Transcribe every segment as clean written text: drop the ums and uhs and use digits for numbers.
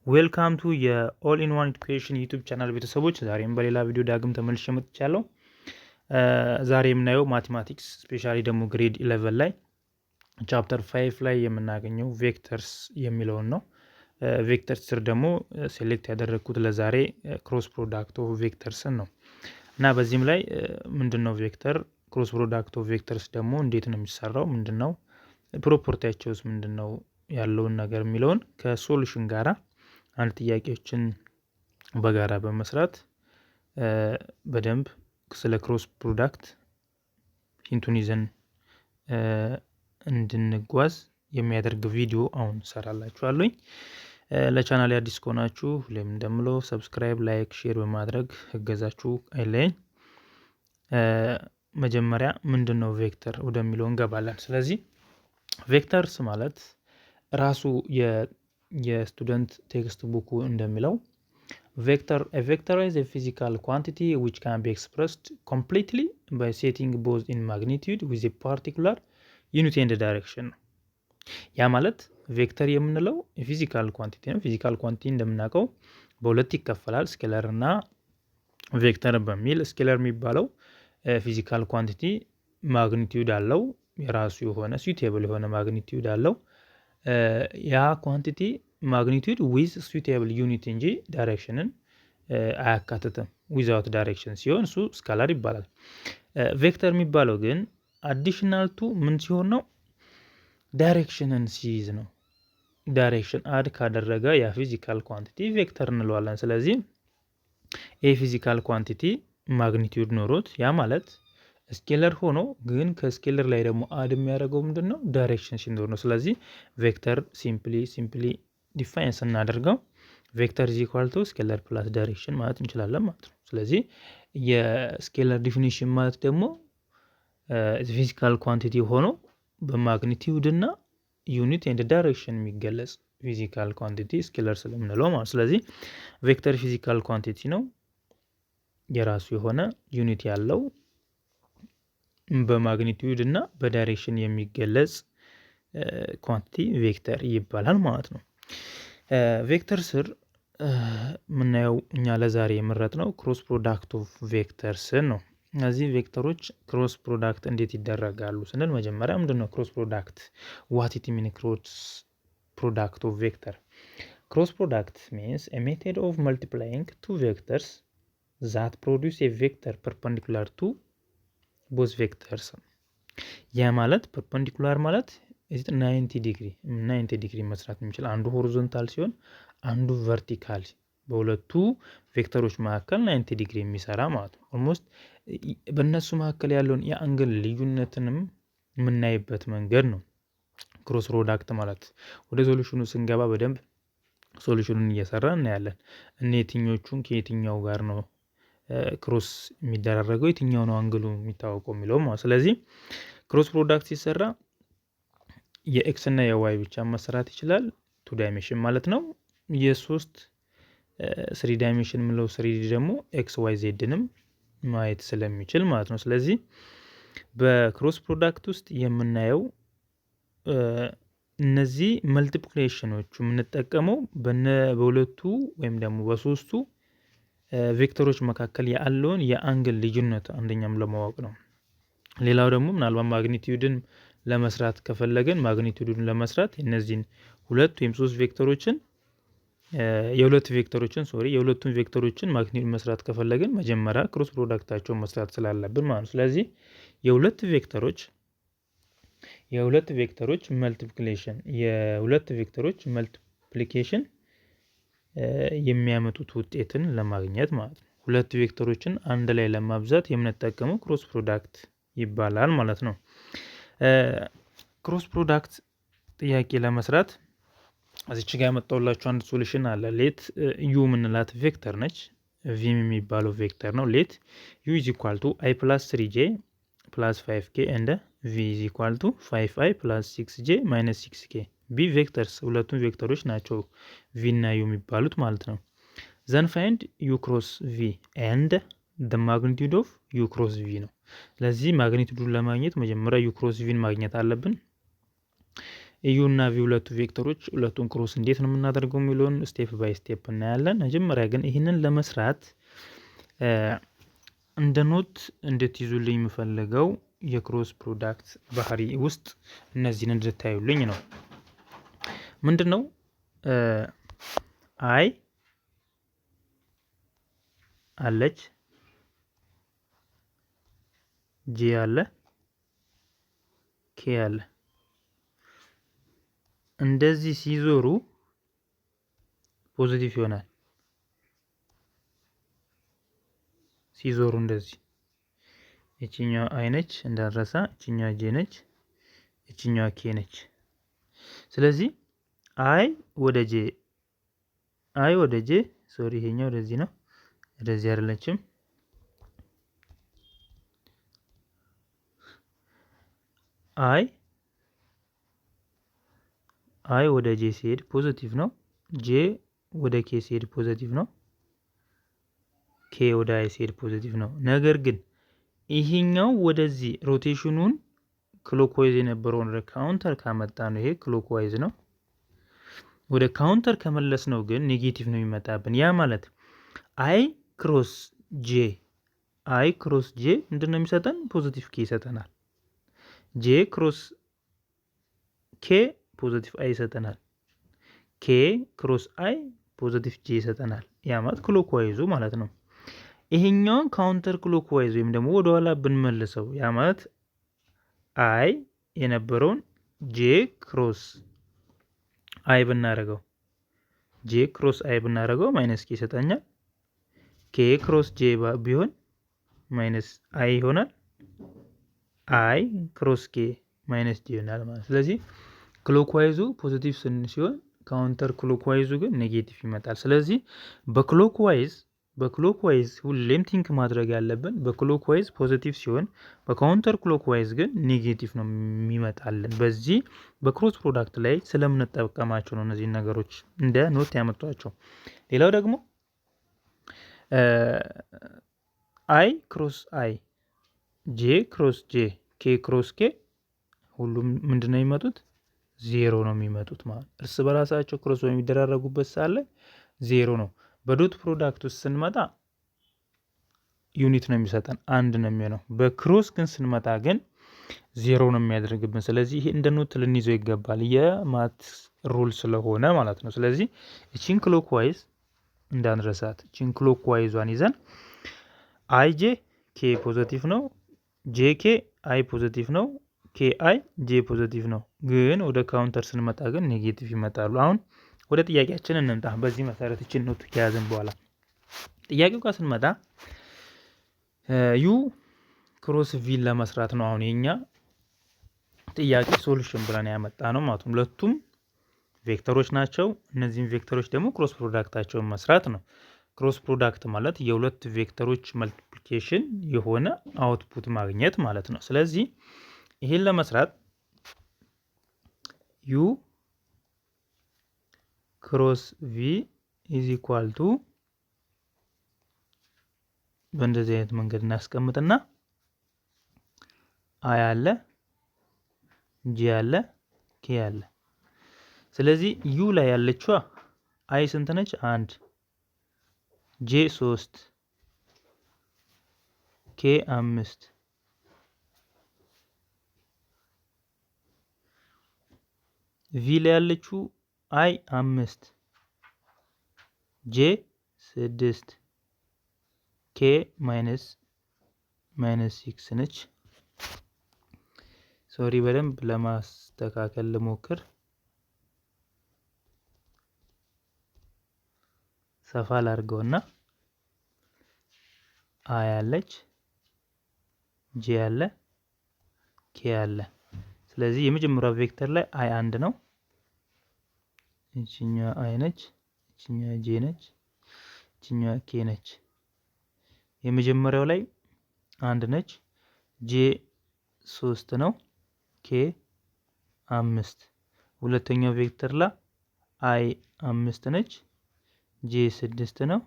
ዌልካም ቱ የኦል ኢን ዋን ኢዱኬሽን ዩቲዩብ ቻናል ቤተሰቦች፣ ዛሬም በሌላ ቪዲዮ ዳግም ተመልሼ መጥቻለሁ። ዛሬ የምናየው ማቴማቲክስ ስፔሻሊ ደግሞ ግሬድ 11 ላይ ቻፕተር 5 ላይ የምናገኘው ቬክተርስ የሚለውን ነው። ቬክተርስ ስር ደግሞ ሴሌክት ያደረግኩት ለዛሬ ክሮስ ፕሮዳክት ኦፍ ቬክተርስን ነው እና በዚህም ላይ ምንድነው ቬክተር፣ ክሮስ ፕሮዳክት ኦፍ ቬክተርስ ደግሞ እንዴት ነው የሚሰራው፣ ምንድነው ፕሮፐርቲያቸውስ ምንድነው ያለውን ነገር የሚለውን ከሶሉሽን ጋራ አንድ ጥያቄዎችን በጋራ በመስራት በደንብ ስለ ክሮስ ፕሮዳክት ሂንቱን ይዘን እንድንጓዝ የሚያደርግ ቪዲዮ አሁን ሰራላችኋለሁ። ለቻናል አዲስ ከሆናችሁ ሁሌም እንደምለው ሰብስክራይብ፣ ላይክ፣ ሼር በማድረግ እገዛችሁ አይለኝ። መጀመሪያ ምንድነው ቬክተር ወደሚለው እንገባለን። ስለዚህ ቬክተርስ ማለት ራሱ የስቱደንት ቴክስት ቡኩ እንደሚለው vector is a physical quantity which can be expressed completely by setting both in magnitude with a particular unity and direction። ያ ማለት ቬክተር የምንለው ፊዚካል ኳንቲቲ ነው። ፊዚካል ኳንቲቲ እንደምናውቀው በሁለት ይከፈላል፣ ስኬለር እና ቬክተር በሚል። ስኬለር የሚባለው ፊዚካል ኳንቲቲ ማግኒቲዩድ አለው፣ የራሱ የሆነ suitable የሆነ ማግኒቲዩድ አለው። ያ ኳንቲቲ ማግኒቲዩድ ዊዝ suitable ዩኒት እንጂ ዳይሬክሽንን አያካትትም። ዊዛውት ዳይሬክሽን ሲሆን እሱ ስካላር ይባላል። ቬክተር የሚባለው ግን አዲሽናል ቱ ምን ሲሆን ነው? ዳይሬክሽንን ሲይዝ ነው። ዳይሬክሽን አድ ካደረገ ያ ፊዚካል ኳንቲቲ ቬክተር እንለዋለን። ስለዚህ ይህ ፊዚካል ኳንቲቲ ማግኒቲዩድ ኖሮት፣ ያ ማለት ስኬለር ሆኖ ግን ከስኬለር ላይ ደግሞ አድ የሚያደርገው ምንድን ነው? ዳይሬክሽን ሲኖር ነው። ስለዚህ ቬክተር ሲምፕሊ ዲፋይን ስናደርገው ቬክተር ኢዝ ኢኳል ቱ ስኬለር ፕላስ ዳይሬክሽን ማለት እንችላለን ማለት ነው። ስለዚህ የስኬለር ዲፊኒሽን ማለት ደግሞ ፊዚካል ኳንቲቲ ሆኖ በማግኒቲዩድ እና ዩኒት ኤንድ ዳይሬክሽን የሚገለጽ ፊዚካል ኳንቲቲ ስኬለር ስለምንለው ማለት። ስለዚህ ቬክተር ፊዚካል ኳንቲቲ ነው፣ የራሱ የሆነ ዩኒት ያለው በማግኒቲዩድ እና በዳይሬክሽን የሚገለጽ ኳንቲቲ ቬክተር ይባላል ማለት ነው። ቬክተር ስር የምናየው እኛ ለዛሬ የምረጥነው ክሮስ ፕሮዳክት ኦፍ ቬክተርስን ነው። እነዚህ ቬክተሮች ክሮስ ፕሮዳክት እንዴት ይደረጋሉ ስንል መጀመሪያ ምንድነው ክሮስ ፕሮዳክት? ዋት ኢት ሚን ክሮስ ፕሮዳክት ኦፍ ቬክተር? ክሮስ ፕሮዳክት ሚንስ ኤ ሜተድ ኦፍ መልቲፕላይንግ ቱ ቬክተርስ ዛት ፕሮዲውስ ኤ ቬክተር ፐርፐንዲኩላር ቱ ቦዝ ቬክተርስ። ያ ማለት ፐርፐንዲኩላር ማለት 90 ዲግሪ መስራት የሚችል አንዱ ሆሪዞንታል ሲሆን አንዱ ቨርቲካል፣ በሁለቱ ቬክተሮች መካከል 90 ዲግሪ የሚሰራ ማለት ነው። ኦልሞስት በእነሱ መካከል ያለውን የአንግል ልዩነትንም የምናይበት መንገድ ነው ክሮስ ፕሮዳክት ማለት። ወደ ሶሉሽኑ ስንገባ በደንብ ሶሉሽኑን እየሰራ እናያለን። የትኞቹን ከየትኛው ጋር ነው ክሮስ የሚደራረገው፣ የትኛው ነው አንግሉ የሚታወቀው የሚለው ማለት። ስለዚህ ክሮስ ፕሮዳክት ሲሰራ የኤክስ እና የዋይ ብቻ መሰራት ይችላል፣ 2 ዳይሜንሽን ማለት ነው። የሶስት 3 ዳይሜንሽን የምለው 3D ደግሞ ኤክስ ዋይ ዜድንም ማየት ስለሚችል ማለት ነው። ስለዚህ በክሮስ ፕሮዳክት ውስጥ የምናየው እነዚህ መልቲፕሊኬሽኖቹ የምንጠቀመው በሁለቱ ወይም ደግሞ በሶስቱ ቬክተሮች መካከል ያለውን የአንግል ልዩነት አንደኛም ለማወቅ ነው። ሌላው ደግሞ ምናልባት ማግኒቲዩድን ለመስራት ከፈለገን ማግኒቲዩድን ለመስራት እነዚህን ሁለት ወይም ሶስት ቬክተሮችን የሁለቱን ቬክተሮችን ማግኒቲዩድ መስራት ከፈለገን መጀመሪያ ክሮስ ፕሮዳክታቸውን መስራት ስላለብን ማለት ነው። ስለዚህ የሁለት ቬክተሮች መልቲፕሊኬሽን የሚያመጡት ውጤትን ለማግኘት ማለት ነው። ሁለት ቬክተሮችን አንድ ላይ ለማብዛት የምንጠቀመው ክሮስ ፕሮዳክት ይባላል ማለት ነው። ክሮስ ፕሮዳክት ጥያቄ ለመስራት እዚች ጋር ያመጣሁላችሁ አንድ ሶሉሽን አለ። ሌት ዩ ምንላት ቬክተር ነች፣ ቪም የሚባለው ቬክተር ነው። ሌት ዩ ኢዝ ኢኳል ቱ አይ ፕላስ 3j ፕላስ 5k እንደ ቪ ኢዝ ኢኳል ቱ 5i ፕላስ 6j ማይነስ 6k። ቢ ቬክተርስ ሁለቱም ቬክተሮች ናቸው ቪ እና ዩ የሚባሉት ማለት ነው። ዘን ፋይንድ ዩ ክሮስ ቪ ኤንድ ደ ማግኒቲዩድ ኦፍ ዩ ክሮስ ቪ ነው። ስለዚህ ማግኒቲዩዱን ለማግኘት መጀመሪያ ዩ ክሮስ ቪን ማግኘት አለብን። ዩ እና ቪ ሁለቱ ቬክተሮች ሁለቱን ክሮስ እንዴት ነው የምናደርገው የሚለውን ስቴፕ ባይ ስቴፕ እናያለን። መጀመሪያ ግን ይህንን ለመስራት እንደ ኖት እንድትይዙልኝ የምፈልገው የክሮስ ፕሮዳክት ባህሪ ውስጥ እነዚህን እንድታዩልኝ ነው። ምንድን ነው አይ አለች፣ ጄ አለ፣ ኬ አለ። እንደዚህ ሲዞሩ ፖዚቲቭ ይሆናል። ሲዞሩ እንደዚህ እቺኛው አይ ነች እንዳረሳ፣ እቺኛው ጄ ነች፣ እቺኛው ኬ ነች። ስለዚህ አይ ወደ ጄ ሶሪ ይሄኛው ወደዚህ ነው፣ ወደዚህ አይደለችም። አይ ወደ ጄ ሲሄድ ፖዚቲቭ ነው፣ ጄ ወደ ኬ ሲሄድ ፖዚቲቭ ነው፣ ኬ ወደ አይ ሲሄድ ፖዚቲቭ ነው። ነገር ግን ይሄኛው ወደዚህ ሮቴሽኑን ክሎክዋይዝ የነበረውን ወደ ካውንተር ካመጣ ነው፣ ይሄ ክሎክዋይዝ ነው። ወደ ካውንተር ከመለስ ነው ግን ኔጌቲቭ ነው የሚመጣብን። ያ ማለት አይ ክሮስ ጄ ምንድነው የሚሰጠን? ፖዚቲቭ ኬ ይሰጠናል። ጄ ክሮስ ኬ ፖዚቲቭ አይ ይሰጠናል። ኬ ክሮስ አይ ፖዚቲቭ ጄ ይሰጠናል። ያ ማለት ክሎክዋይዙ ማለት ነው። ይሄኛውን ካውንተር ክሎክዋይዝ ወይም ደግሞ ወደኋላ ብንመልሰው ያ ማለት አይ የነበረውን ጄ ክሮስ አይ ብናደርገው ማይነስ ኬ ይሰጠኛል። ኬ ክሮስ ጄ ቢሆን ማይነስ አይ ይሆናል። አይ ክሮስ ኬ ማይነስ ጄ ይሆናል ማለት። ስለዚህ ክሎክዋይዙ ፖዚቲቭ ሲሆን ካውንተር ክሎክዋይዙ ግን ኔጌቲቭ ይመጣል። ስለዚህ በክሎክዋይዝ ሁሌም ቲንክ ማድረግ ያለብን በክሎክዋይዝ ፖዚቲቭ ሲሆን በካውንተር ክሎክዋይዝ ግን ኔጌቲቭ ነው የሚመጣልን። በዚህ በክሮስ ፕሮዳክት ላይ ስለምንጠቀማቸው ነው እነዚህን ነገሮች እንደ ኖት ያመጧቸው። ሌላው ደግሞ አይ ክሮስ አይ፣ ጄ ክሮስ ጄ፣ ኬ ክሮስ ኬ ሁሉም ምንድነው የሚመጡት? ዜሮ ነው የሚመጡት ማለት። እርስ በራሳቸው ክሮስ በሚደራረጉበት ሳለ ዜሮ ነው። በዶት ፕሮዳክት ውስጥ ስንመጣ ዩኒት ነው የሚሰጠን፣ አንድ ነው የሚሆነው። በክሮስ ግን ስንመጣ ግን ዜሮ ነው የሚያደርግብን። ስለዚህ ይሄ እንደ ኖት ልንይዘው ይገባል፣ የማት ሩል ስለሆነ ማለት ነው። ስለዚህ እቺን ክሎክዋይዝ እንዳንረሳት፣ እቺን ክሎክዋይዟን ይዘን አይ ጄ ኬ ፖዚቲቭ ነው፣ ጄ ኬ አይ ፖዚቲቭ ነው፣ ኬ አይ ጄ ፖዚቲቭ ነው። ግን ወደ ካውንተር ስንመጣ ግን ኔጌቲቭ ይመጣሉ። አሁን ወደ ጥያቄያችን እንምጣ። በዚህ መሰረት እችን ኖት ከያዝን በኋላ ጥያቄው ጋር ስንመጣ ዩ ክሮስ ቪን ለመስራት ነው አሁን የኛ ጥያቄ ሶሉሽን ብለን ያመጣ ነው ማለት ነው። ሁለቱም ቬክተሮች ናቸው። እነዚህን ቬክተሮች ደግሞ ክሮስ ፕሮዳክታቸውን መስራት ነው። ክሮስ ፕሮዳክት ማለት የሁለት ቬክተሮች መልቲፕሊኬሽን የሆነ አውትፑት ማግኘት ማለት ነው። ስለዚህ ይሄን ለመስራት ዩ ክሮስ ቪ ኢዝ ኢኳል ቱ በእንደዚህ አይነት መንገድ እናስቀምጥና አይ አለ፣ ጂ አለ፣ ኬ አለ። ስለዚህ ዩ ላይ ያለችዋ አይ ስንት ነች? 1፣ ጄ 3፣ ኬ 5፣ ቪ ላይ ያለችው አይ 5፣ ጄ 6፣ ኬ ማይነስ 6 ነች። ሶሪ በደንብ ለማስተካከል ልሞክር። ሰፋ ላድርገውና አይ አለች፣ ጄ አለ፣ ኬ አለ። ስለዚህ የመጀመሪያው ቬክተር ላይ አይ 1 ነው። እቺኛዋ አይ ነች፣ እቺኛዋ ጄ ነች፣ እቺኛዋ ኬ ነች። የመጀመሪያው ላይ 1 ነች፣ ጄ 3 ነው፣ ኬ 5። ሁለተኛው ቬክተር ላይ አይ 5 ነች፣ ጄ 6 ነው፣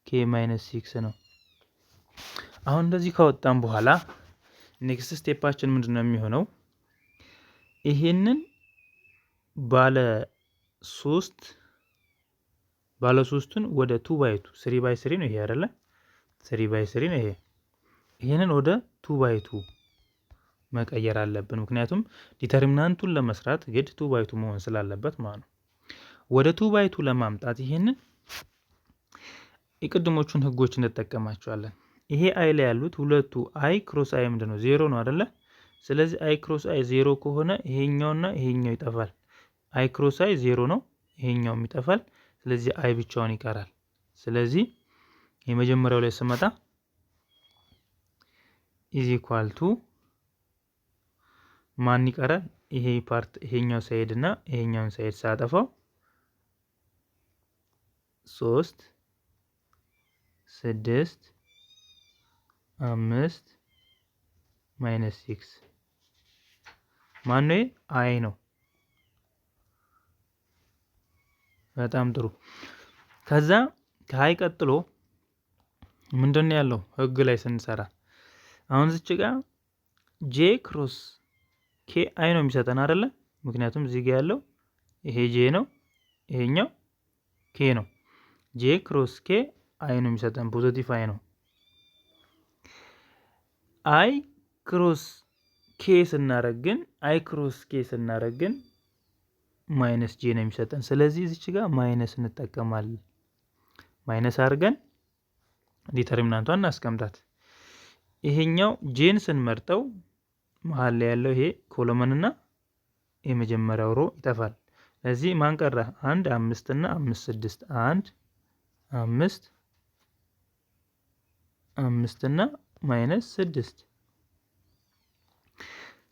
ኬ ማይነስ 6 ነው። አሁን እንደዚህ ካወጣን በኋላ ኔክስት ስቴፓችን ምንድነው የሚሆነው? ይሄንን ባለ 3ን ወደ 2/2 3/3 ነው ይሄ አይደለ? 3/3 ነው ይሄ። ይሄንን ወደ 2/2 መቀየር አለብን። ምክንያቱም ዲተርሚናንቱን ለመስራት ግድ 2/2 መሆን ስላለበት ማለት ነው። ወደ 2/2 ለማምጣት ይሄንን የቅድሞቹን ህጎች እንጠቀማቸዋለን። ይሄ አይ ላይ ያሉት ሁለቱ አይ ክሮስ አይ ምንድነው? 0 ነው አይደለ? ስለዚህ አይ ክሮስ አይ 0 ከሆነ ይሄኛውና ይሄኛው ይጠፋል። አይ ክሮስ አይ 0 ነው፣ ይሄኛውም ይጠፋል። ስለዚህ አይ ብቻውን ይቀራል። ስለዚህ የመጀመሪያው ላይ ስመጣ ኢዝ ኢኳል ቱ ማን ይቀራል? ይሄ ፓርት ይሄኛው ሳይድ እና ይሄኛውን ሳይድ ሳጠፋው 3 6 5 ማይነስ 6 ማነው? አይ ነው። በጣም ጥሩ። ከዛ ከአይ ቀጥሎ ምንድነው ያለው? ህግ ላይ ስንሰራ አሁን እዚህ ጋር ጄ ክሮስ ኬ አይ ነው የሚሰጠን አይደለ? ምክንያቱም እዚህ ጋር ያለው ይሄ ጄ ነው፣ ይሄኛው ኬ ነው። ጄ ክሮስ ኬ አይ ነው የሚሰጠን፣ ፖዚቲቭ አይ ነው። አይ ክሮስ ኬ ስናረግን ማይነስ ጄ ነው የሚሰጠን። ስለዚህ እዚች ጋር ማይነስ እንጠቀማለን። ማይነስ አድርገን ዲተርሚናንቷን እናስቀምጣት። ይሄኛው ጄን ስንመርጠው መሀል ላይ ያለው ይሄ ኮሎመን እና የመጀመሪያው ሮ ይጠፋል። ለዚህ ማን ቀረ? 1 5 እና 5 6 1 5 5 እና ማይነስ 6።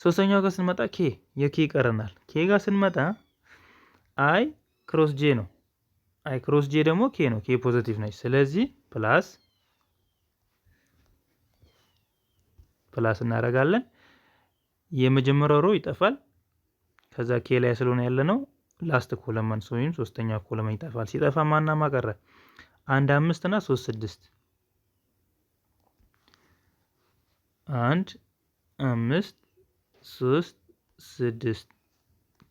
ሶስተኛው ጋር ስንመጣ ኬ የኬ ይቀረናል። ኬ ጋር ስንመጣ አይ ክሮስ ጄ ነው። አይ ክሮስ ጄ ደግሞ ኬ ነው። ኬ ፖዚቲቭ ነች። ስለዚህ ፕላስ እናደርጋለን። የመጀመሪያው ሮ ይጠፋል። ከዛ ኬ ላይ ስለሆነ ያለ ነው ላስት ኮለመን ወይም ሶስተኛው ኮለመን ይጠፋል። ሲጠፋ ማና ማቀረ? 1 5 እና 3 6 1 5 3 6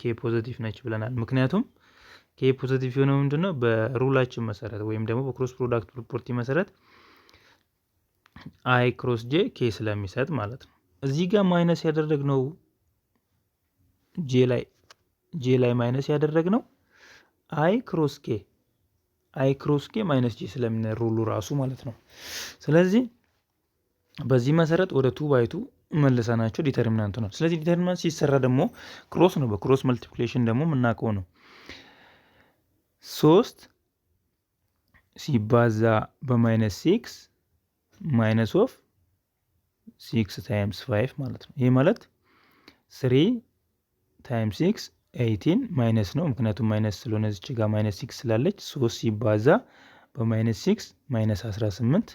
ኬ ፖዚቲቭ ነች ብለናል። ምክንያቱም ኬ ፖዚቲቭ የሆነው ምንድነው? በሩላችን መሰረት ወይም ደግሞ በክሮስ ፕሮዳክት ፕሮፐርቲ መሰረት አይ ክሮስ ጄ ኬ ስለሚሰጥ ማለት ነው። እዚህ ጋር ማይነስ ያደረግነው ጄ ላይ ማይነስ ያደረግነው አይ ክሮስ ኬ ማይነስ ጄ ስለሚነ ሩሉ ራሱ ማለት ነው። ስለዚህ በዚህ መሰረት ወደ 2/2 መልሰናቸው ዲተርሚናንቱ ነው። ስለዚህ ዲተርሚናንት ሲሰራ ደግሞ ክሮስ ነው። በክሮስ መልቲፕሊኬሽን ደግሞ የምናውቀው ነው። 3 ሲባዛ በማይነስ 6 ማይነስ ኦፍ 6 ታይምስ 5 ማለት ነው። ይሄ ማለት 3 ታይምስ 6 18 ማይነስ ነው። ምክንያቱም ማይነስ ስለሆነ እዚች ጋር ማይነስ 6 ስላለች 3 ሲባዛ በማይነስ 6 ማይነስ 18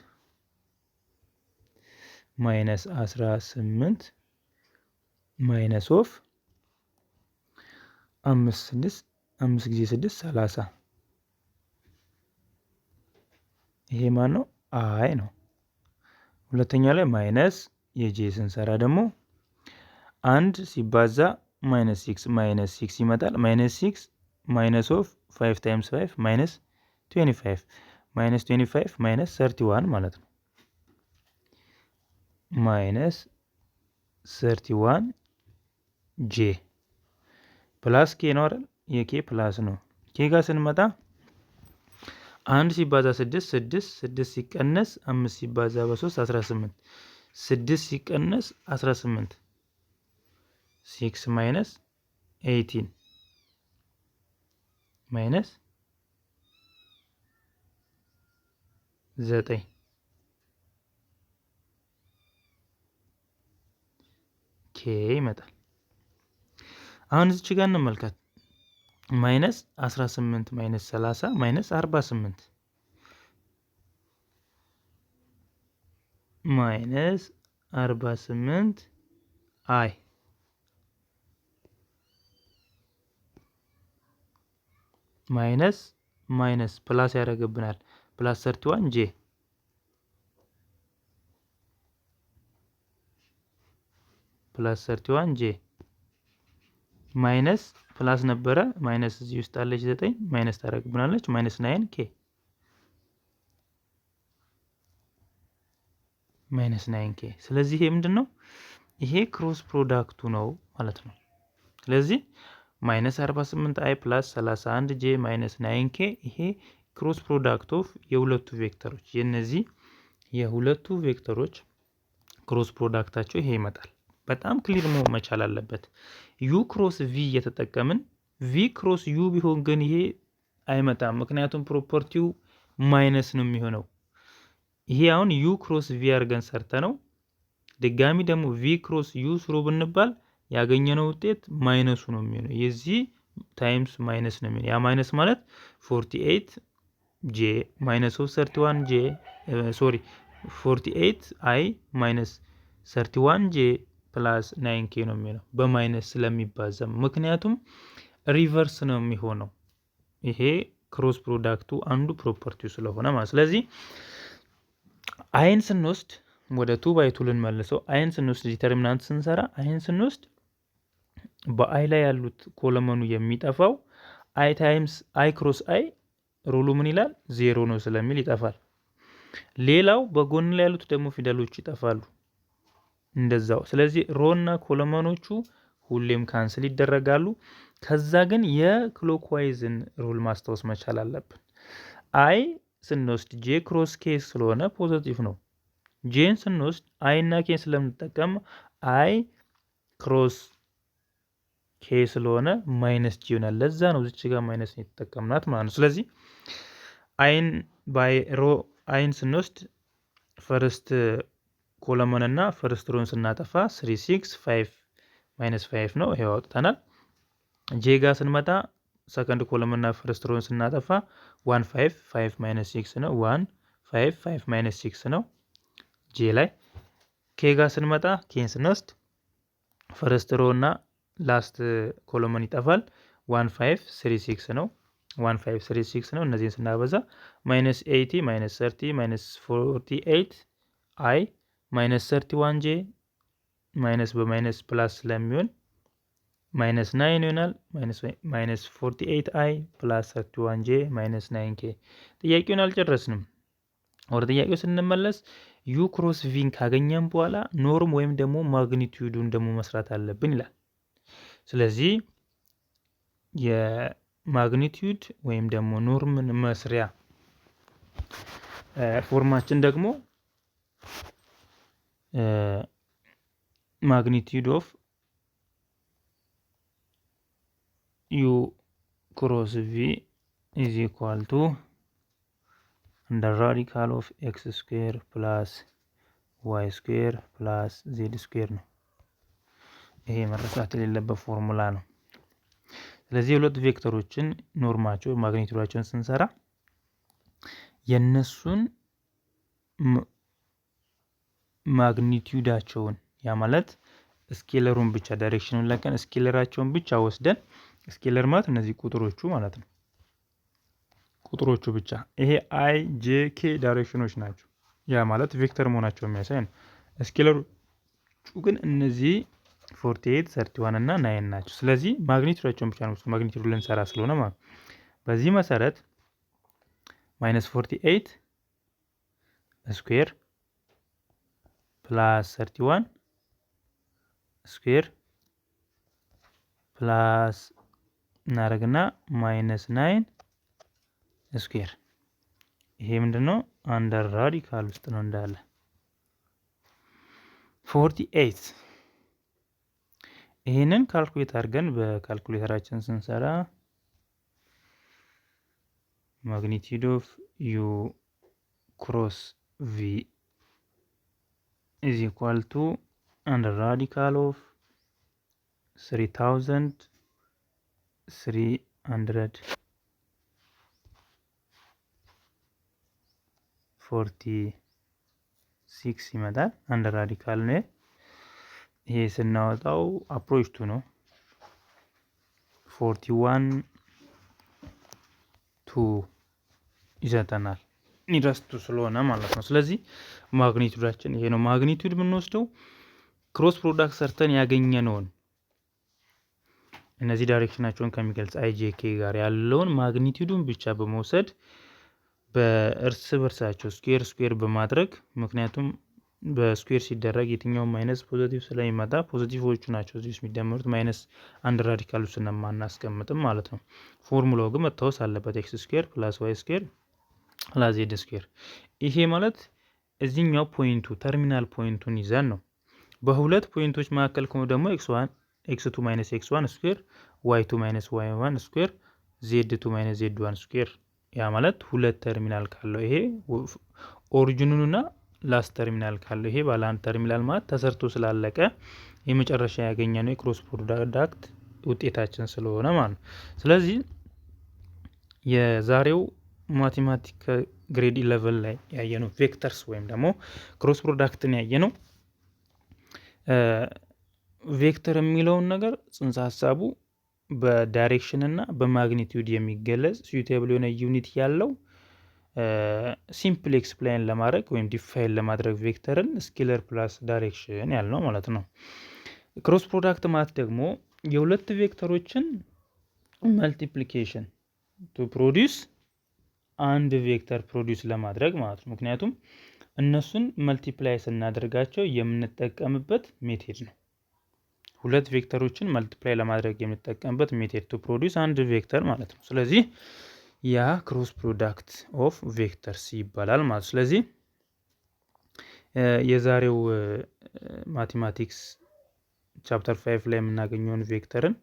ማይነስ ኦፍ 5 ጊዜ 6 30። ይሄ ማን ነው? አይ ነው። ሁለተኛ ላይ ማይነስ የጄ ስንሰራ ደግሞ 1 ሲባዛ ማይነስ 6 ይመጣል። ማይነስ 6 ማይነስ ኦፍ 5 ታይምስ 5 ማይነስ 25 ማይነስ 31 ማለት ነው። ማይነስ 31 ጄ ፕላስ ኬ ነው አይደል? የኬ ፕላስ ነው። ኬ ጋር ስንመጣ 1 ሲባዛ 6 ሲቀነስ 5 ሲባዛ በ3 18 6 ሲቀነስ 18 6 ማይነስ 18 ማይነስ 9 ኬ ይመጣል። አሁን እዚች ጋር እንመልከት። ማይነስ 18 ማይነስ 30 ማይነስ 48 ማይነስ 48 አይ ማይነስ ፕላስ ያደርግብናል። ፕላስ 31 ጄ ማይነስ ፕላስ ነበረ ማይነስ እዚህ ውስጥ አለች 9 ማይነስ ታደርግብናለች ማይነስ 9k ማይነስ 9k። ስለዚህ ይሄ ምንድነው? ይሄ ክሮስ ፕሮዳክቱ ነው ማለት ነው። ስለዚህ ማይነስ 48i ፕላስ 31j ማይነስ 9k ይሄ ክሮስ ፕሮዳክት ኦፍ የሁለቱ ቬክተሮች የነዚህ የሁለቱ ቬክተሮች ክሮስ ፕሮዳክታቸው ይሄ ይመጣል። በጣም ክሊር መሆን መቻል አለበት። ዩ ክሮስ ቪ እየተጠቀምን ቪ ክሮስ ዩ ቢሆን ግን ይሄ አይመጣም፣ ምክንያቱም ፕሮፐርቲው ማይነስ ነው የሚሆነው። ይሄ አሁን ዩ ክሮስ ቪ አድርገን ሰርተ ነው ድጋሚ ደግሞ ቪ ክሮስ ዩ ስሩ ብንባል ያገኘነው ውጤት ማይነሱ ነው የሚሆነው። የዚህ ታይምስ ማይነስ ነው የሚሆነው። ያ ማይነስ ማለት 48 j ማይነስ ኦፍ 31 j ሶሪ 48 i ማይነስ 31 j ፕላስ 9k ነው የሚሆነው በማይነስ ስለሚባዛ፣ ምክንያቱም ሪቨርስ ነው የሚሆነው። ይሄ ክሮስ ፕሮዳክቱ አንዱ ፕሮፐርቲው ስለሆነ ማለት። ስለዚህ አይን ስንወስድ ወደ 2/2 ልንመልሰው። አይን ስንወስድ ዲተርሚናንት ስንሰራ አይን ስንወስድ በአይ ላይ ያሉት ኮለመኑ የሚጠፋው አይ ታይምስ አይ ክሮስ አይ ሩሉ ምን ይላል? 0 ነው ስለሚል ይጠፋል። ሌላው በጎን ላይ ያሉት ደግሞ ፊደሎች ይጠፋሉ እንደዛው። ስለዚህ ሮና ኮለመኖቹ ሁሌም ካንስል ይደረጋሉ። ከዛ ግን የክሎክዋይዝን ሩል ማስታወስ መቻል አለብን። አይ ስንወስድ ጄ ክሮስ ኬ ስለሆነ ፖዚቲቭ ነው። ጄን ስንወስድ አይ እና ኬን ስለምንጠቀም አይ ክሮስ ኬ ስለሆነ ማይነስ ጂ ይሆናል። ለዛ ነው እዚች ጋር ማይነስ የተጠቀምናት ማለት ነው። ስለዚህ አይን ባይ ሮ አይን ስንወስድ ፈርስት ኮለመን እና ፈርስት ሮን ስናጠፋ 3 6 5 ማይነስ 5 ነው። ይሄው አውጥተናል። ጄ ጋር ስንመጣ ሰከንድ ኮለመን እና ፈርስት ሮን ስናጠፋ 1 5 5 ማይነስ 6 ነው። 1 5 5 ማይነስ 6 ነው ጄ ላይ። ኬ ጋር ስንመጣ ኬን ስንወስድ ፈርስት ሮ እና ላስት ኮለመን ይጠፋል። 1 5 3 6 ነው። 1 5 3 6 ነው። እነዚህን ስናበዛ ማይነስ 80 ማይነስ 30 ማይነስ 48 አይ ማይነስ 31 ጄ ማይነስ በማይነስ ፕላስ ስለሚሆን ማይነስ 9 ይሆናል። ማይነስ 48 አይ ፕላስ 31 ጄ ማይነስ 9 ኬ። ጥያቄውን አልጨረስንም። ወደ ጥያቄው ስንመለስ ዩ ክሮስ ቪን ካገኘን በኋላ ኖርም ወይም ደግሞ ማግኒቲዩዱን ደግሞ መስራት አለብን ይላል። ስለዚህ የማግኒቲዩድ ወይም ደግሞ ኖርምን መስሪያ ፎርማችን ደግሞ ማግኒቲዩድ ኦፍ ዩ ክሮስ ቪ ኢዝ ኢኳል ቱ under radical of x square plus y square plus z square ነው። ይሄ መረሳት የሌለበት ፎርሙላ ነው። ስለዚህ ሁለት ቬክተሮችን ኖርማቸው ማግኒቲዩዳቸውን ስንሰራ የነሱን ማግኒቲዩዳቸውን ያ ማለት ስኬለሩን ብቻ ዳይሬክሽኑን ለቀን ስኬለራቸውን ብቻ ወስደን ስኬለር ማለት እነዚህ ቁጥሮቹ ማለት ነው። ቁጥሮቹ ብቻ ይሄ አይ ጄ ኬ ዳይሬክሽኖች ናቸው። ያ ማለት ቬክተር መሆናቸው የሚያሳይ ነው። ስኬለሮቹ ግን እነዚህ 48 31 እና 9 ናቸው። ስለዚህ ማግኒቲዩዳቸውን ብቻ ነው ማግኒቲዩድ ልንሰራ ስለሆነ ማለት በዚህ መሰረት ማይነስ 48 ስኩዌር ፕላስ 31 ስኩዌር ፕላስ እናደርግና ማይነስ 9 ስኩዌር ይሄ ምንድነው? አንደር ራዲካል ውስጥ ነው እንዳለ 48 ይሄንን ካልኩሌት አድርገን በካልኩሌተራችን ስንሰራ ማግኒቲዩድ ኦፍ ዩ ክሮስ ቪ is equal to under radical of 3346 ይመጣል። አንደር ራዲካል ነው። ይሄ ስናወጣው አፕሮች ቱ ነው 41 ቱ ይሰጠናል። ኒረስቱ ስለሆነ ማለት ነው። ስለዚህ ማግኒቲዩዳችን ይሄ ነው። ማግኒቲዩድ የምንወስደው ክሮስ ፕሮዳክት ሰርተን ያገኘነውን እነዚህ ዳይሬክሽናቸውን ከሚገልጽ አይ ጄ ኬ ጋር ያለውን ማግኒቲዩዱን ብቻ በመውሰድ በእርስ በርሳቸው ስኩዌር በማድረግ ምክንያቱም በስኩዌር ሲደረግ የትኛውም ማይነስ ፖዚቲቭ ስለሚመጣ ፖዚቲቮቹ ናቸው እዚህ ውስጥ የሚደመሩት ማይነስ አንድ ራዲካል ውስጥ ስለማናስቀምጥም ማለት ነው። ፎርሙላው ግን መታወስ አለበት ኤክስ ስኩዌር ፕላስ ዋይ ስኩዌር ፕላስ ዜድ ስኩዌር። ይሄ ማለት እዚህኛው ፖይንቱ ተርሚናል ፖይንቱን ይዘን ነው። በሁለት ፖይንቶች መካከል ከሆነ ደግሞ ኤክስ2 ማይነስ ኤክስ1 ስኩዌር ዋይ2 ማይነስ ዋይ1 ስኩዌር ዜድ2 ማይነስ ዜድ1 ስኩዌር። ያ ማለት ሁለት ተርሚናል ካለው ይሄ ኦሪጂኑንና ላስት ተርሚናል ካለው ይሄ ባለ አንድ ተርሚናል ማለት ተሰርቶ ስላለቀ የመጨረሻ ያገኘነው የክሮስ ፕሮዳክት ውጤታችን ስለሆነ ማለት ነው። ስለዚህ የዛሬው ማቴማቲክ ግሬድ 11 ላይ ያየነው ቬክተርስ ወይም ደግሞ ክሮስ ፕሮዳክትን ያየነው ቬክተር የሚለውን ነገር ጽንሰ ሀሳቡ በዳይሬክሽን እና በማግኒቲዩድ የሚገለጽ ስዊቴብል የሆነ ዩኒት ያለው ሲምፕል ኤክስፕላይን ለማድረግ ወይም ዲፋይን ለማድረግ ቬክተርን ስኬለር ፕላስ ዳይሬክሽን ያልነው ማለት ነው። ክሮስ ፕሮዳክት ማለት ደግሞ የሁለት ቬክተሮችን መልቲፕሊኬሽን ቱ ፕሮዲውስ አንድ ቬክተር ፕሮዲውስ ለማድረግ ማለት ነው። ምክንያቱም እነሱን መልቲፕላይ ስናደርጋቸው የምንጠቀምበት ሜቴድ ነው። ሁለት ቬክተሮችን መልቲፕላይ ለማድረግ የምንጠቀምበት ሜቴድ ቱ ፕሮዲውስ አንድ ቬክተር ማለት ነው። ስለዚህ ያ ክሮስ ፕሮዳክት ኦፍ ቬክተርስ ይባላል ማለት። ስለዚህ የዛሬው ማቴማቲክስ ቻፕተር 5 ላይ የምናገኘውን ቬክተርን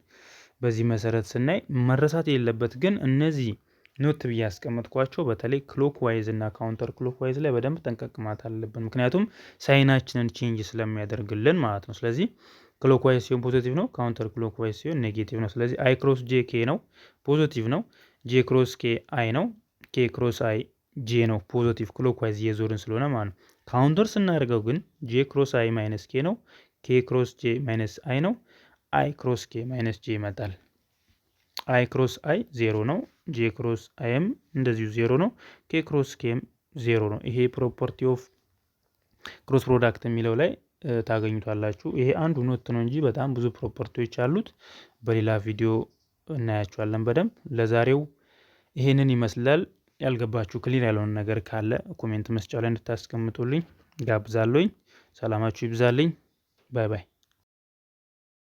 በዚህ መሰረት ስናይ መረሳት የሌለበት ግን እነዚህ ኖት ብዬ ያስቀመጥኳቸው በተለይ ክሎክ ዋይዝ እና ካውንተር ክሎክ ዋይዝ ላይ በደንብ ጠንቀቅ ማለት አለብን። ምክንያቱም ሳይናችንን ቼንጅ ስለሚያደርግልን ማለት ነው። ስለዚህ ክሎክ ዋይዝ ሲሆን ፖዚቲቭ ነው፣ ካውንተር ክሎክ ዋይዝ ሲሆን ኔጌቲቭ ነው። ስለዚህ አይ ክሮስ ጄ ኬ ነው ፖዚቲቭ ነው፣ ጄ ክሮስ ኬ አይ ነው፣ ኬ ክሮስ አይ ጄ ነው ፖዚቲቭ ክሎክ ዋይዝ እየዞርን ስለሆነ ማለት ነው። ካውንተር ስናደርገው ግን ጄ ክሮስ አይ ማይነስ ኬ ነው፣ ኬ ክሮስ ጄ ማይነስ አይ ነው፣ አይ ክሮስ ኬ ማይነስ ጄ ይመጣል። አይ ክሮስ አይ ዜሮ ነው፣ ጄ ክሮስ አይም እንደዚሁ ዜሮ ነው፣ ኬ ክሮስ ኬም ዜሮ ነው። ይሄ ፕሮፐርቲ ኦፍ ክሮስ ፕሮዳክት የሚለው ላይ ታገኙታላችሁ። ይሄ አንዱ ኖት ነው እንጂ በጣም ብዙ ፕሮፐርቲዎች አሉት። በሌላ ቪዲዮ እናያቸዋለን በደንብ። ለዛሬው ይሄንን ይመስላል። ያልገባችሁ ክሊር ያልሆነ ነገር ካለ ኮሜንት መስጫ ላይ እንድታስቀምጡልኝ ጋብዛለሁኝ። ሰላማችሁ ይብዛልኝ። ባይ ባይ።